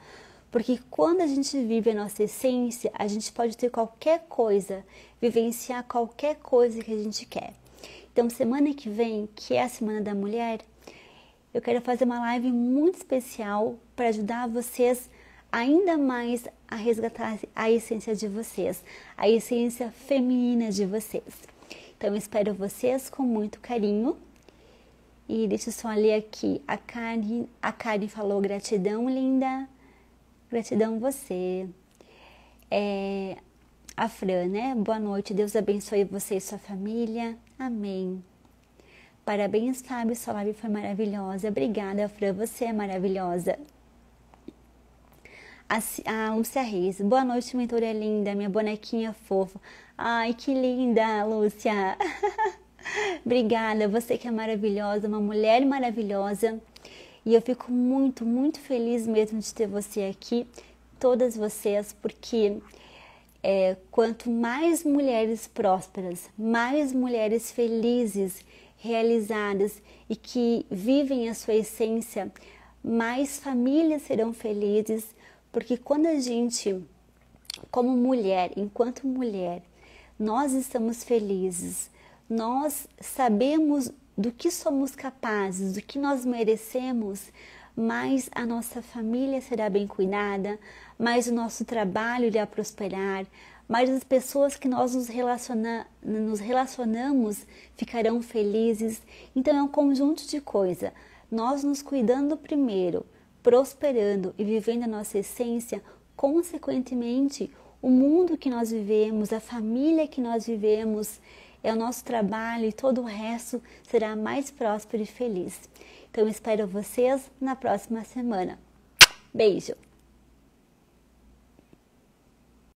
Porque quando a gente vive a nossa essência, a gente pode ter qualquer coisa, vivenciar qualquer coisa que a gente quer. Então, semana que vem, que é a Semana da Mulher, eu quero fazer uma live muito especial para ajudar vocês ainda mais a resgatar a essência de vocês, a essência feminina de vocês. Então, eu espero vocês com muito carinho. E deixa eu só ler aqui. A Karen falou: gratidão, linda. Gratidão você. A Fran, né? Boa noite. Deus abençoe você e sua família. Amém. Parabéns, Fábio. Sua live foi maravilhosa. Obrigada, Fran. Você é maravilhosa. A Lúcia Reis. Boa noite, mentora linda. Minha bonequinha fofa. Ai, que linda, Lúcia. Obrigada. Você que é maravilhosa, uma mulher maravilhosa. E eu fico muito, muito feliz mesmo de ter você aqui, todas vocês, porque quanto mais mulheres prósperas, mais mulheres felizes, realizadas e que vivem a sua essência, mais famílias serão felizes, porque quando a gente, como mulher, enquanto mulher, nós estamos felizes, nós sabemos do que somos capazes, do que nós merecemos, mais a nossa família será bem cuidada, mais o nosso trabalho irá prosperar, mais as pessoas que nós nos relacionamos ficarão felizes. Então é um conjunto de coisas. Nós nos cuidando primeiro, prosperando e vivendo a nossa essência, consequentemente, o mundo que nós vivemos, a família que nós vivemos, o nosso trabalho e todo o resto será mais próspero e feliz. Então, eu espero vocês na próxima semana. Beijo!